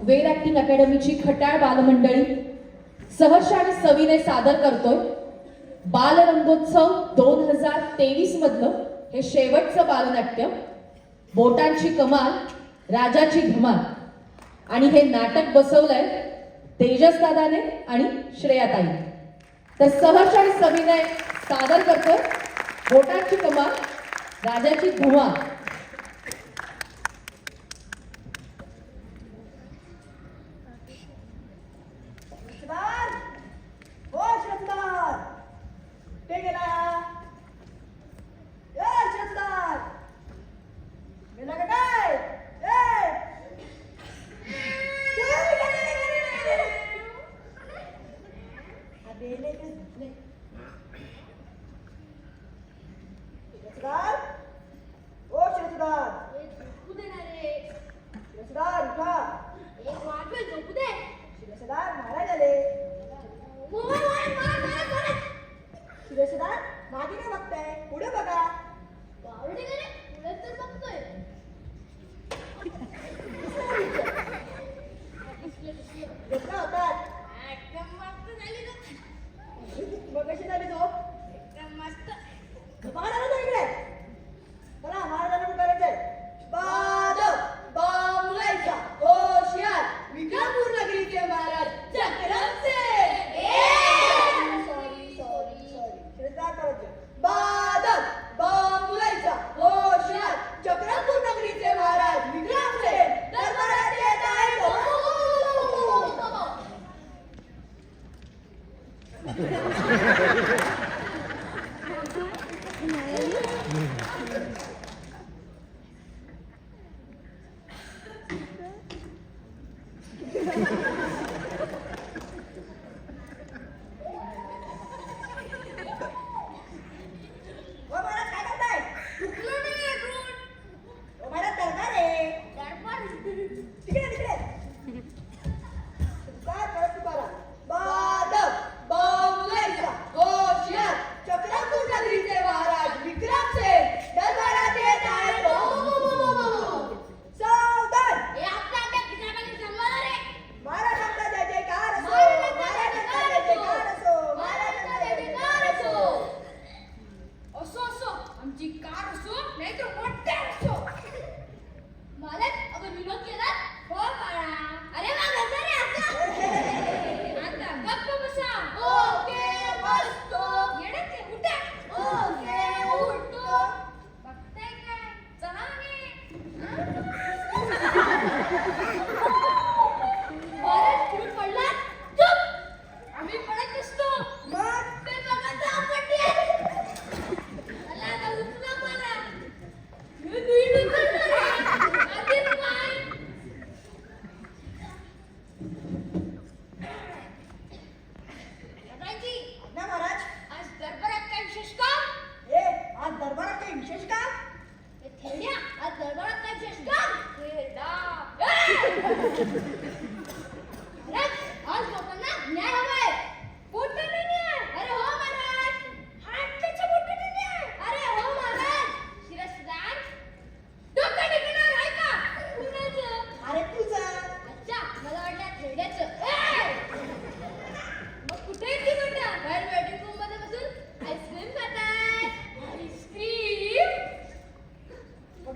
वेद acting अकॅडमीची खट्याळ बालमंडळी सहर्ष आणि सविनय सादर करतोय बालरंगोत्सव 2023 मधलं हे शेवटचं बालनाट्य बोटांची कमाल राजाची धमाल. आणि हे नाटक बसवलंय तेजस दादाने आणि श्रेयाताई. तर सहर्ष आणि सविनय सादर करतोय बोटांची कमाल राजाची धमाल.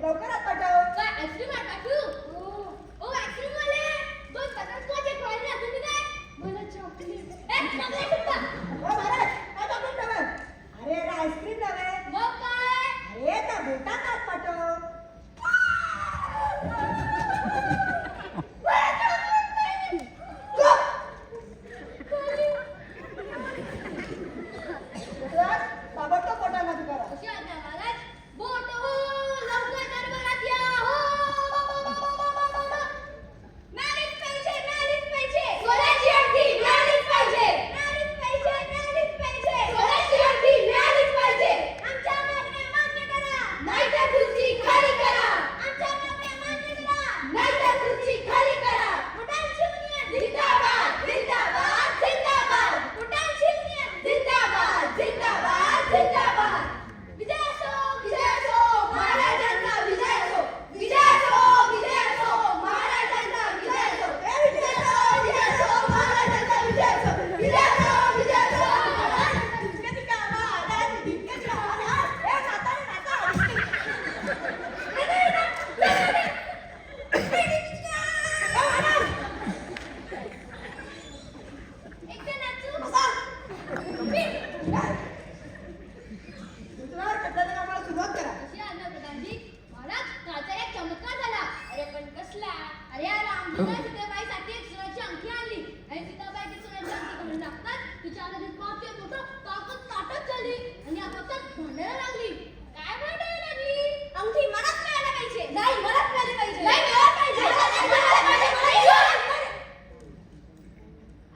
लवकर आता जाऊ. काय आईस्क्रीम आणा तू? ओ आईस्क्रीम वाले दोन आता सीताबाईसाठी एक सोन्याची अंगठी आणली आणि सीताबाई ती सोन्याची अंगठी घालून टाकतात तिच्या हातात बाप एक मोठं ताकद ताटत झाली आणि आपापसात भांडायला लागली. काय भांडायला लागली? अंगठी मलाच मिळायला पाहिजे. नाही मलाच मिळाली पाहिजे. नाही मला पाहिजे.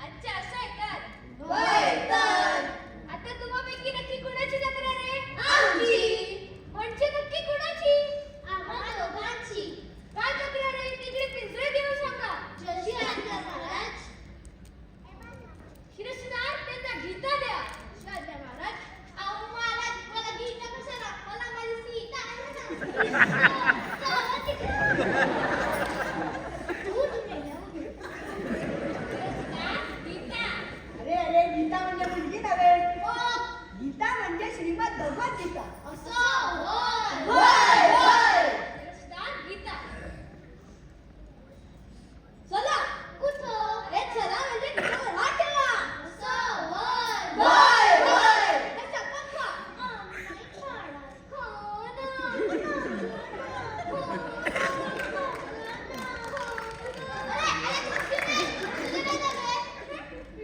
अच्छा असं आहे तर. होय तर. आता तुम्हापैकी नक्की कोणाची तक्रार आहे? आमची. म्हणजे नक्की कोणाची? आम्हा दोघांची. काय तक्रार आहे? तिकडे पिंजरे देऊन सांगा. जशी आज्ञा महाराज. शिरस्तार त्यांना गीता द्या. आज्ञा महाराज. अहो महाराज मला गीता कशाला? मला माझी सीता आहे ना. अरे गीता म्हणजे मुलगी नव्हे. गीता म्हणजे श्रीमद भगवद्गीता. असं होय. शिरस्तार गीता. चला कुठं? अरे चला म्हणजे तिथं उभा ठेवा. असं होय. कशा पक्का? नाही खाणार.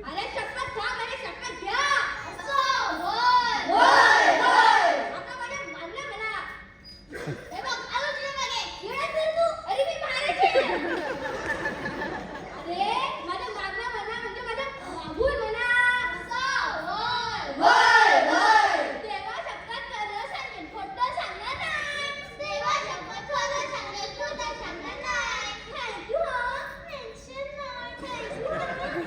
अरे शपथ खा म्हणजे शपथ घ्या. असं होय. आता म्हणजे मानलं मला. हे बघ आलो तुझ्या मागे. येणार तर तू. अरे मी महाराज आहे. अरे माझं मागणं म्हणा म्हणजे माझं मागून म्हणा. असं होय. देवा शपथ खरं सांगेल खोटं सांगणार नाही. देवा शपथ खरं सांगेल खोटं सांगणार नाही. थँक्यू हा. टेन्शन नाही. थँक्यू हा.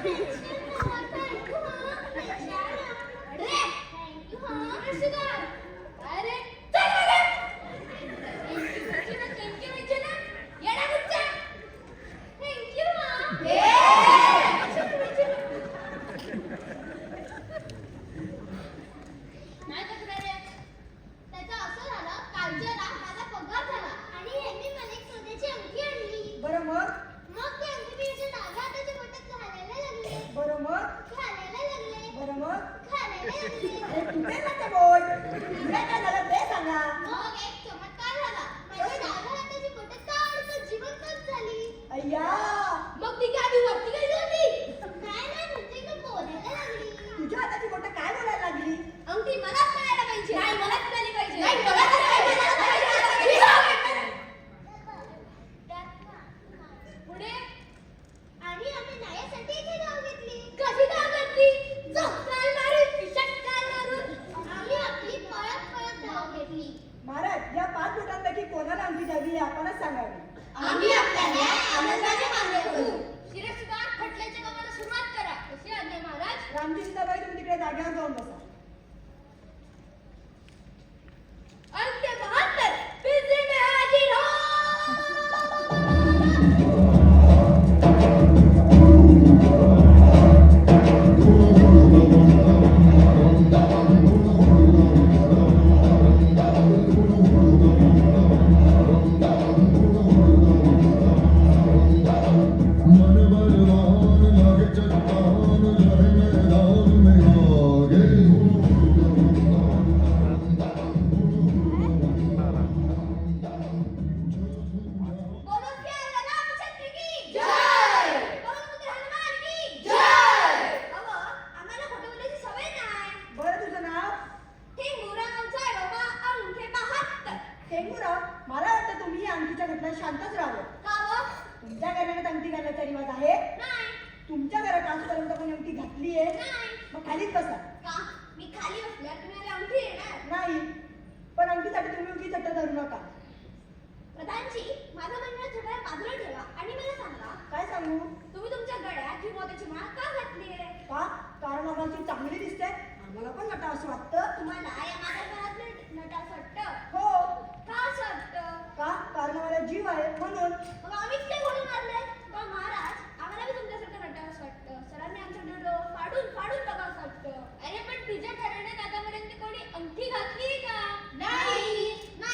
टेन्शन नाही. थँक्यू हा. टेन्शन नाही. अरे थँक्यू हा. शिरस्तार. अरे चल बघा. थँक्यू विचारा. येडा कुठचा? थँक्यू हा. नाही तक्रार आहे. त्याचं असं झालं कालच्याला माझा पगार झाला आणि यांनी मला एक सोन्याची अंगठी आणली. बरं मग ती अंगठी मी अशा डाव्या हाताच्या बोटात घालायला लागले. बरं मग अरे तुझे नका बोल. तुझ्या काय झालं ते सांगा. मग एक चमत्कार झाला. माझ्या डाव्या हाताची बोटं ताडकन जिवंतच झाली. अय्या मग ती गाडी वरती गेली होती. नाही म्हणजे का बोलायला लागली. तुझ्या हाताची बोटं काय बोलायला लागली? अंगठी मलाच मिळायला पाहिजे. नाही मलाच मिळाली पाहिजे. नाही, मलाच मिळाली पुढे आणि आम्ही न्यायासाठी इथे धाव घेतली. कशी धाव घेतली? चक्कर मारून पिशक्कर मारून आम्ही आपली पळत धाव घेतली. महाराज या 5 बोटांपैकी कोणाला अंगठी द्यावी हे आपणच सांगावे. आम्ही आपल्याला आनंदाने मान्य करू. शिरस्तार खटल्याच्या कामाला सुरुवात करा. कशी आज्ञा महाराज? रामजी सीताबाई तुम्ही तिकडे जागेवर जाऊन बसा. अंत्य 72 पिंजरे में हाजिर हो. मन बलवान लगे चट्टान लड़े मैदान में आगे बोलो क्या रामचंद्र की जय. बोलो पुत्र हनुमान की जय. अहो आम्हाला खोटं बोलायची सवय नाही. बरं तुझं नाव? ठेंगुराव साहेबा अंगठे 72. टेंगुराव. मला वाटतं तुम्ही या अंगठीच्या घटनात शांतच राहावं. का व? तुमच्या घराण्यात अंगठी घालायचा रिवाज आहे? नाही. तुमच्या घरात आजपर्यंत कोणी अंगठी घातली आहे? नाही. मग खालीच बसा. का? मी खाली बसल्यावर तुम्हाला अंगठी येणार. नाही पण अंगठीसाठी तुम्ही उगी चट्ट धरू नका. प्रधानजी माझं म्हणणं थोडं बाजूला ठेवा आणि मला सांगा काय सांगू? तुम्ही तुमच्या गळ्यात ही मोत्याची माळ का घातली आहे? का? कारण आम्हाला ती चांगली दिसते. आम्हाला पण नटा असं वाटतं. तुम्हाला या माझ्या घरात नटास वाटतं? हो. का असं वाटतं? का? कारण आम्हाला जीव आहे म्हणून. मग आम्हीच ते बोलून मारले का महाराज? आम्हाला बी तुमच्यासारखं नटावंसं वाटतं. सरांनी आमचं डोळं फाडून बघावंसं वाटतं. अरे पण तुझ्या घराण्यात आतापर्यंत कोणी अंगठी घातली का? नाही ना.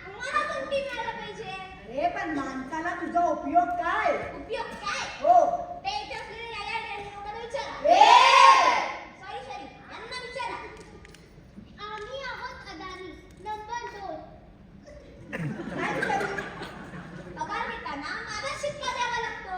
आम्हाला अंगठी मिळायला पाहिजे. अरे पण माणसाला तुझा उपयोग काय? उपयोग काय? हो. ते इथे असलेल्या लोकांना विचारा. सॉरी यांना विचारा. आम्ही आहोत अदानी नंबर 2. काय विचारू? पगार घेताना मला शिक्का द्यावा लागतो.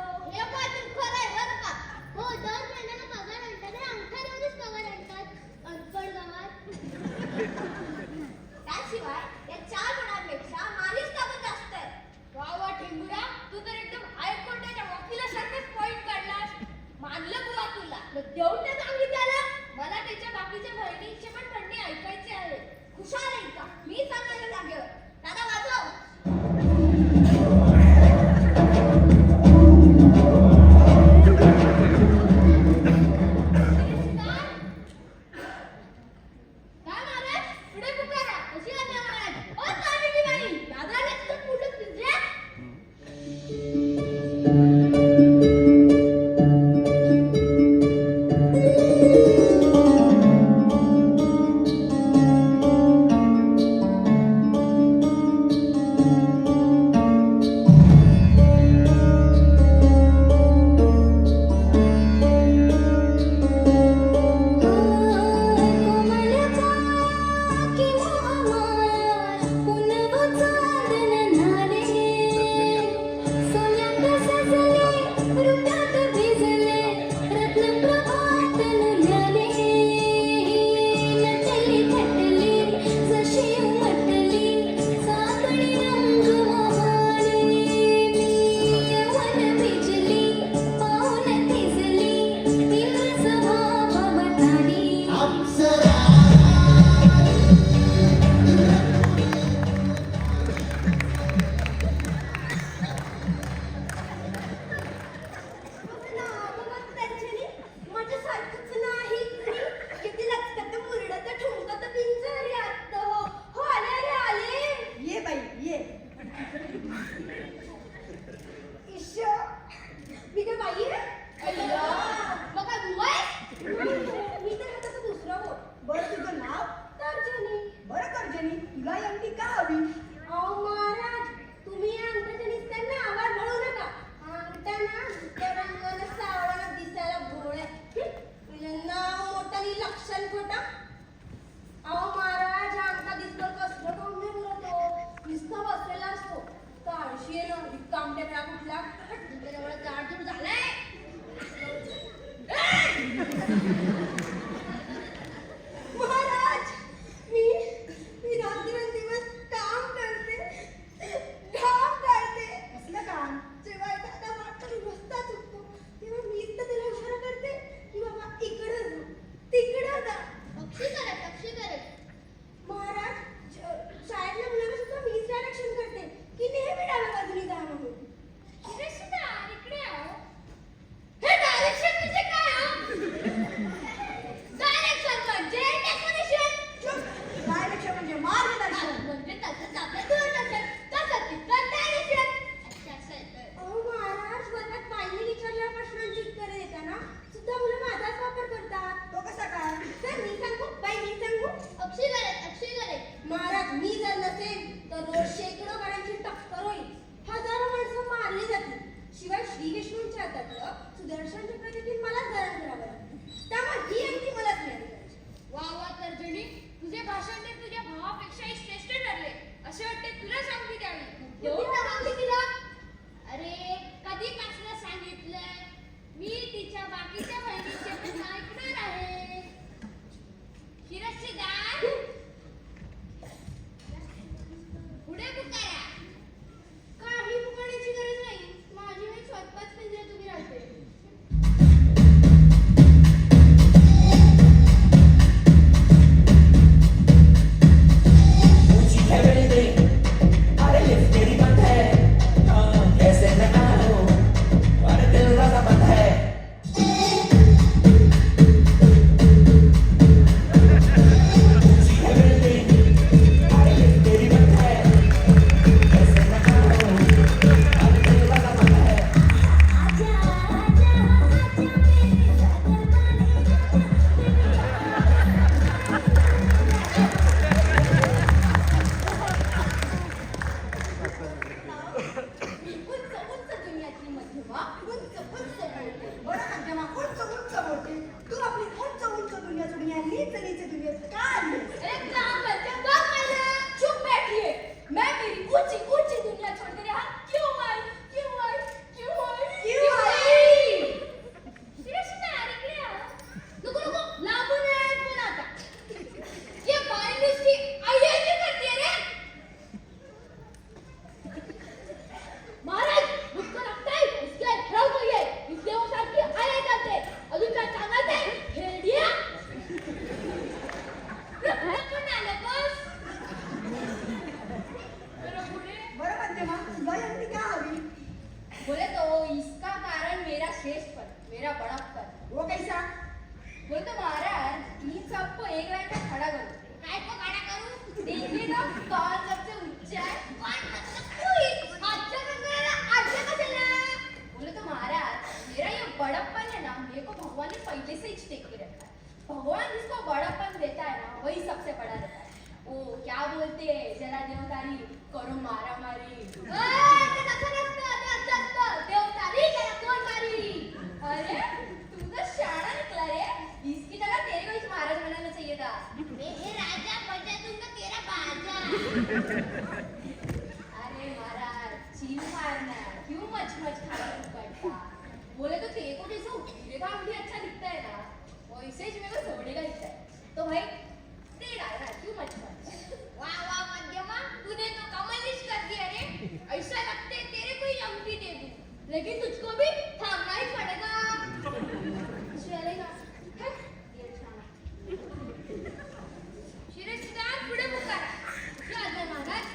मेरा बड़प्पन. वो कैसा बोलतो महाराज मी सबको एक लाइन में खड़ा करो. काय को खड़ा करू? देखिए ना कौन सबसे ऊंचा है. कौन मतलब कोई अच्छा कंगना अच्छा का चला. बोले तो महाराज मेरा ये बड़प्पन है ना मेरे को भगवान ने पहले से ही टेक के रखा है. भगवान जिसको बड़प्पन देता है ना वही सबसे बड़ा रहता है. ओ क्या बोलते हैं जरा देवतारी करो मारा मारी. देवतारी करो कौन मारी. अरे तू तो शाना निकला रे. इसकी जगह तेरे को इस महाराज बनाना चाहिए था. मैं राजा बन दूंगा तेरा बाजा. अरे महाराज चीन मारना क्यों मच खाना पड़ता. बोले तो तेरे को जैसे उठने का भी अच्छा दिखता है ना वैसे ही मेरे को सोने का दिखता है. तो भाई ते डालना क्यों मच. वाह वाह मध्यमा तूने तो कमाल ही कर दिया रे. ऐसा लगता है तेरे को ही अंगूठी दे दूं. लेकिन तुझको भी थामना ही पड़ेगा. चलेगा. ये छाना. शिरस्तार पुढे पुकारा. क्या जय महाराज.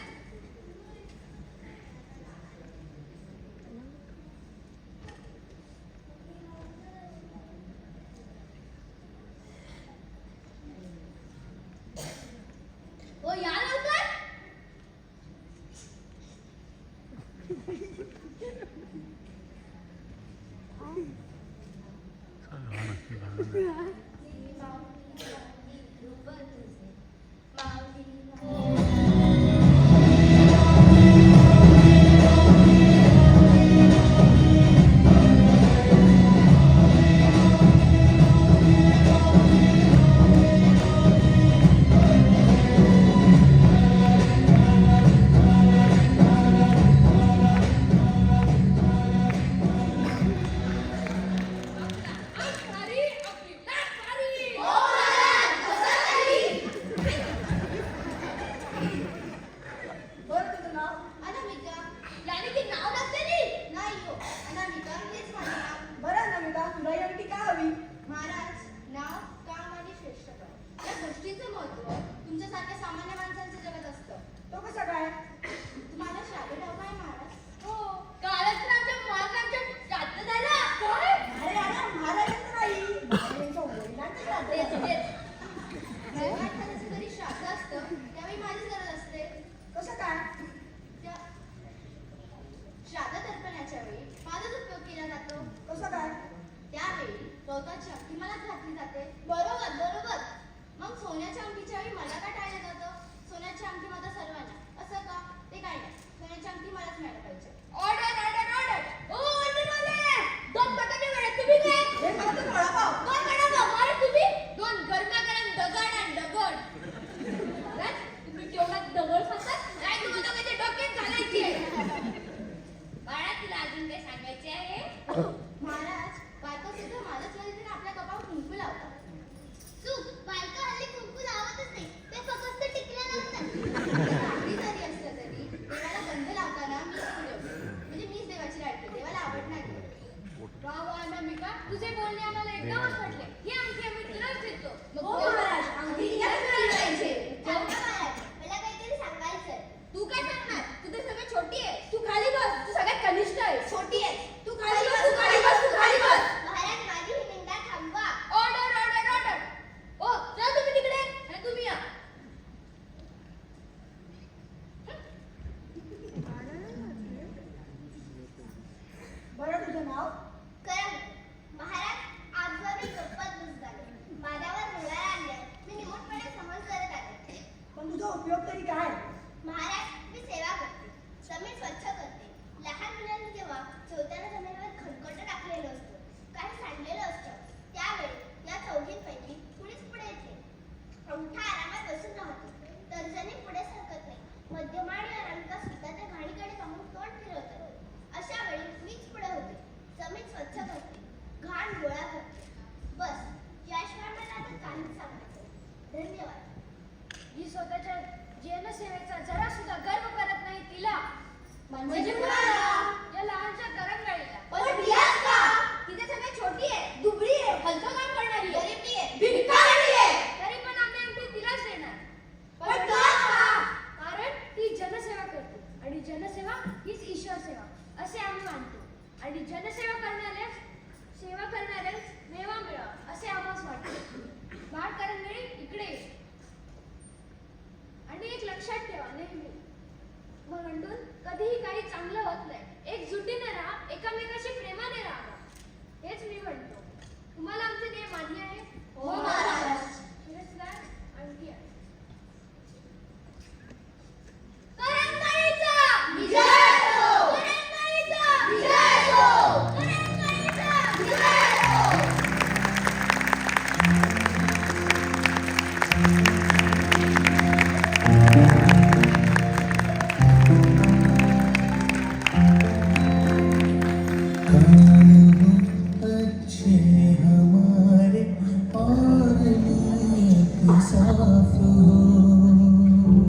ओ या लवकर. बरं तुझं नाव अनामिका. राणीची नाव लागते नी. नाही हो अनामिका हेच माझे नाव. बरं नमिता तुला ही अंगठी का हवी महाराज नाव काम आणि श्रेष्ठता या गोष्टीचं महत्व तुमच्यासारख्या सामान्य माणसांच्या जगात असतं. तो कसा काय तुम्हाला श्राद्ध ठाऊक आहे महाराज. हो कालच तर आमच्या महाराजांच्या श्राद्ध झालं. काय अरे अरे महाराजांचं नाही महाराजांच्या वडिलांचं श्राद्ध तेच झालं. तेच. जेव्हा एखाद्याचं घरी श्राद्ध असतं त्यावेळी माझी गरज असते. कसं काय त्या श्राद्ध तर्पणाच्या वेळी माझाच उपयोग केला जातो. कसं काय त्यावेळी गवताची अंगठी मलाच घातली जाते. बरोबर बरोबर. मग सोन्याच्या अंगठीच्या वेळी मला का टाळलं जातं. सोन्याची अंगठी माझा सर्वांना असं का ते काय नाही. सोन्याची अंगठी मलाच मिळायला पाहिजे. Order order order. ओ ऑर्डर वाले दोन बटाटे वडे तुम्ही काय. हे मला तर वडापाव दोन वडापाव. अरे तुम्ही दोन गरमागरम दगड आणि दगड. महाराज, तुम्ही केवढा दगड खातात. नाही तुम्हाला माझ्या डोक्यात घालायचे. बाळा तुला अजून काय सांगायचे आहे. महाराज बायका सुद्धा माझ्याच वेळेला आपल्या कपाळावर कुंकू लावतात. चूक बायका हल्ली कुंकू लावतच नाही. ते फक्त टिकल्या लावतात. काही जरी असलं तरी देवाला गंध लावताना मीच पुढे होते. म्हणजे मीच देवाची लाडकी. देवाला आवड नाही. वा वा अनामिका तुझे बोलणे आम्हाला एकदमच पटले. ही अंगठी आम्ही तुलाच देतो. हो महाराज अंगठी याच मिळाली पाहिजे जाऊया महाराज. मला काहीतरी सांगायचंय. तू काय सांगणार. तू तर सगळ्यात छोटी आहे. तू खाली बस. तू सगळ्यात कनिष्ठ आहे. छोटी आहे. तू खाली बस. तू खाली बस. तू खाली बस. महाराज माझी ही निंदा थांबवा. Order order order. ओ चला तुम्ही तिकडे आणि तुम्ही या. बरं तुझं नाव करम. महाराज आजवर मी गप्पत बस झाले. माझ्यावर मुळा आणल्या मी निमूटपणे समज करत आले. पण तुझा उपयोग तरी काय महाराज मी सेवा करते. जमीन स्वच्छ करते. लहान मुलांनी जेव्हा चौथ्याला जमिनीवर खणखट टाकलेलं असतं काही सांडलेलं असतं त्यावेळी या चौघींपैकी कुणीच पुढे येते. अंगठा आरामात बसून राहतो. तर्जनी पुढे सरकत नाही. मध्यमा आणि अनामिका सुद्धा त्या घाणीकडे पाहून तोंड फिरवतात. अशा वेळी मीच पुढे होते. जमीन स्वच्छ करते. घाण गोळा करते. बस याशिवाय मला आता काहीच सांगायचं. धन्यवाद. ही स्वतःच्या जनसेवेचा जरा सुद्धा गर्व करत नाही तिला म्हणजे कुणाला? या लहानशा तरंगाळीला. पण रियाज का? ती तर सगळ्यात छोटी आहे. दुबळी आहे. हलकं काम करणारी आहे. गरीबी आहे. भिकारी आहे. तरी पण आम्ही अंगठी तिलाच देणार. पण का? कारण ती जनसेवा करते आणि जनसेवा हीच ईश्वर सेवा असे आम्ही मानतो. आणि जनसेवा करणाऱ्यास सेवा करणाऱ्याच मेवा मिळावा असे आम्हाला वाटते. बाळ करंगळी इकडे ये. आणि एक लक्षात ठेवा नेहमी म्हणून कधीही काही चांगलं होत नाही. एकजुटीने राहा, एकामेकाशी प्रेमाने राहा. हेच मी म्हणतो. तुम्हाला आमचे नियम मान्य आहे? हो महाराज.